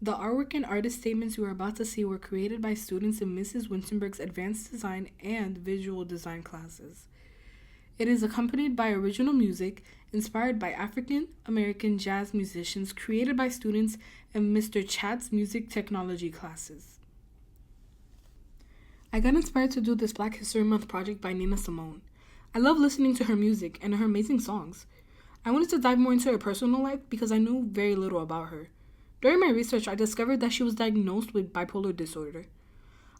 The artwork and artist statements you are about to see were created by students in Mrs. Wintemberg's Advanced Design and Visual Design classes. It is accompanied by original music inspired by African American jazz musicians created by students in Mr. Chat's music technology classes. I got inspired to do this Black History Month project by Nina Simone. I love listening to her music and her amazing songs. I wanted to dive more into her personal life because I knew very little about her. During my research, I discovered that she was diagnosed with bipolar disorder.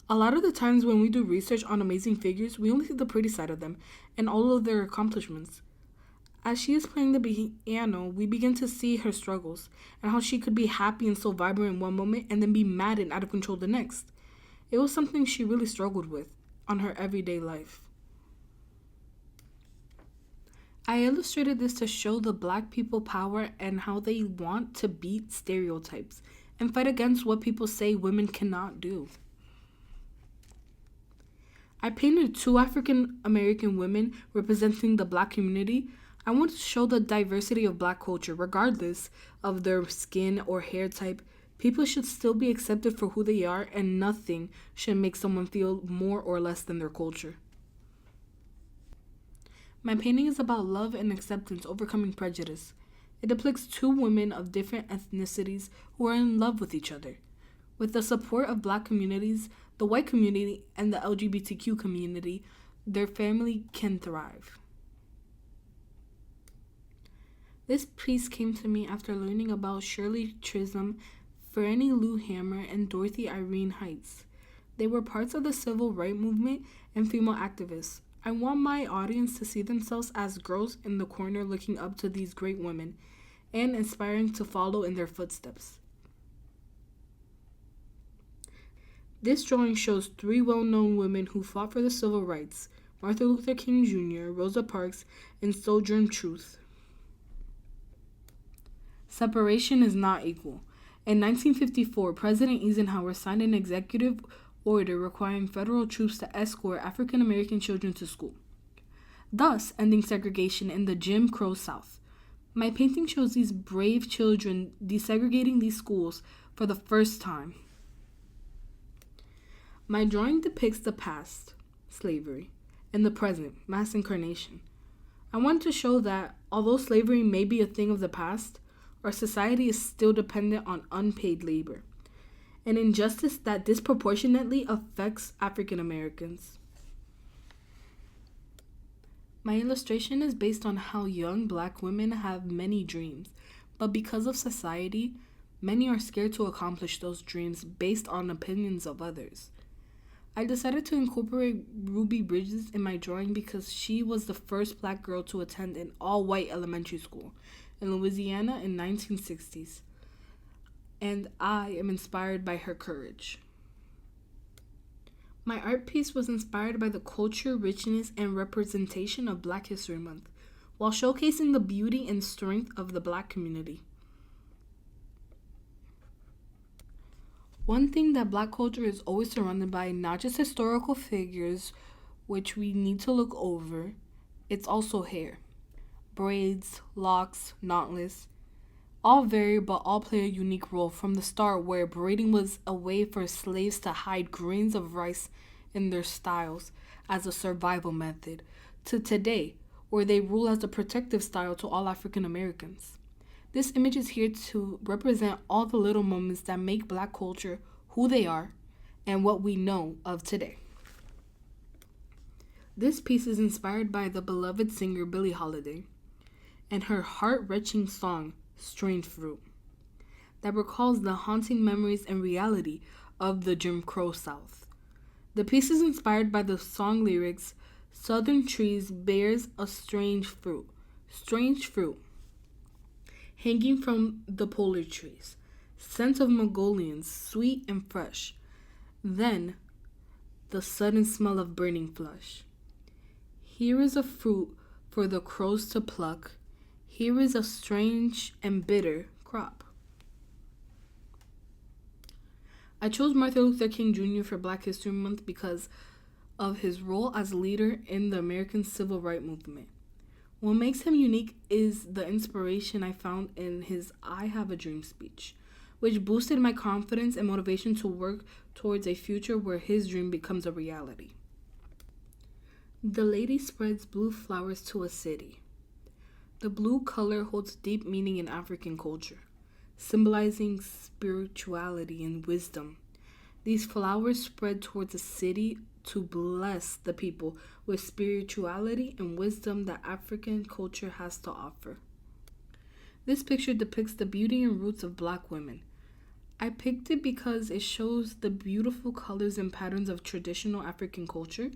A lot of the times when we do research on amazing figures, we only see the pretty side of them and all of their accomplishments. As she is playing the piano, we begin to see her struggles and how she could be happy and so vibrant in one moment and then be mad and out of control the next. It was something she really struggled with on her everyday life. I illustrated this to show the Black people power and how they want to beat stereotypes and fight against what people say women cannot do. I painted 2 African American women representing the Black community. I wanted to show the diversity of Black culture, regardless of their skin or hair type. People should still be accepted for who they are, and nothing should make someone feel more or less than their culture. My painting is about love and acceptance overcoming prejudice. It depicts 2 women of different ethnicities who are in love with each other. With the support of Black communities, the white community, and the LGBTQ community, their family can thrive. This piece came to me after learning about Shirley Chisholm, Franny Lou Hammer, and Dorothy Irene Heights. They were parts of the civil rights movement and female activists. I want my audience to see themselves as girls in the corner looking up to these great women and inspiring to follow in their footsteps. This drawing shows 3 well-known women who fought for the civil rights: Martin Luther King Jr., Rosa Parks, and Sojourner Truth. Separation is not equal. In 1954, President Eisenhower signed an executive order requiring federal troops to escort African American children to school, thus ending segregation in the Jim Crow South. My painting shows these brave children desegregating these schools for the first time. My drawing depicts the past, slavery, and the present, mass incarnation. I want to show that, although slavery may be a thing of the past, our society is still dependent on unpaid labor, an injustice that disproportionately affects African Americans. My illustration is based on how young Black women have many dreams, but because of society, many are scared to accomplish those dreams based on opinions of others. I decided to incorporate Ruby Bridges in my drawing because she was the first Black girl to attend an all-white elementary school in Louisiana in 1960s. And I am inspired by her courage. My art piece was inspired by the culture, richness, and representation of Black History Month, while showcasing the beauty and strength of the Black community. One thing that Black culture is always surrounded by, not just historical figures, which we need to look over, it's also hair. Braids, locks, knotless, all vary but all play a unique role from the start, where braiding was a way for slaves to hide grains of rice in their styles as a survival method, to today, where they rule as a protective style to all African Americans. This image is here to represent all the little moments that make Black culture who they are and what we know of today. This piece is inspired by the beloved singer Billie Holiday and her heart-wrenching song, Strange Fruit, that recalls the haunting memories and reality of the Jim Crow South. The piece is inspired by the song lyrics, "Southern trees bears a strange fruit, hanging from the polar trees, scent of magolians, sweet and fresh, then the sudden smell of burning flesh. Here is a fruit for the crows to pluck, here is a strange and bitter crop." I chose Martin Luther King Jr. for Black History Month because of his role as leader in the American Civil Rights Movement. What makes him unique is the inspiration I found in his "I Have a Dream" speech. which boosted my confidence and motivation to work towards a future where his dream becomes a reality. The lady spreads blue flowers to a city. The blue color holds deep meaning in African culture, symbolizing spirituality and wisdom. These flowers spread towards a city to bless the people with spirituality and wisdom that African culture has to offer. This picture depicts the beauty and roots of Black women. I picked it because it shows the beautiful colors and patterns of traditional African culture.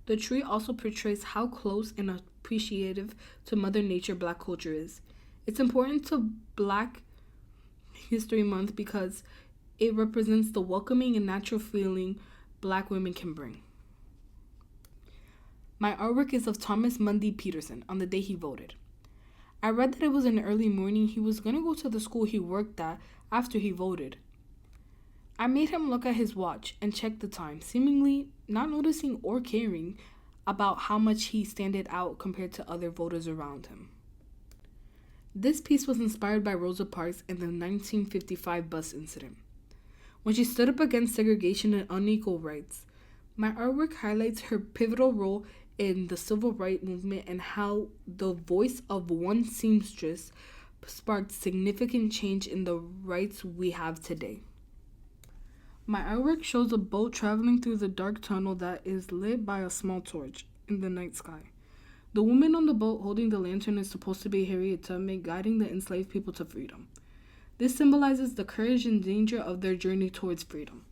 The tree also portrays how close and appreciative to Mother Nature Black culture is. It's important to Black History Month because it represents the welcoming and natural feeling Black women can bring. My artwork is of Thomas Mundy Peterson on the day he voted. I read that it was in the early morning. He was going to go to the school he worked at after he voted. I made him look at his watch and check the time, seemingly not noticing or caring about how much he stood out compared to other voters around him. This piece was inspired by Rosa Parks and the 1955 bus incident, when she stood up against segregation and unequal rights. My artwork highlights her pivotal role in the civil rights movement and how the voice of one seamstress sparked significant change in the rights we have today. My artwork shows a boat traveling through the dark tunnel that is lit by a small torch in the night sky. The woman on the boat holding the lantern is supposed to be Harriet Tubman, guiding the enslaved people to freedom. This symbolizes the courage and danger of their journey towards freedom.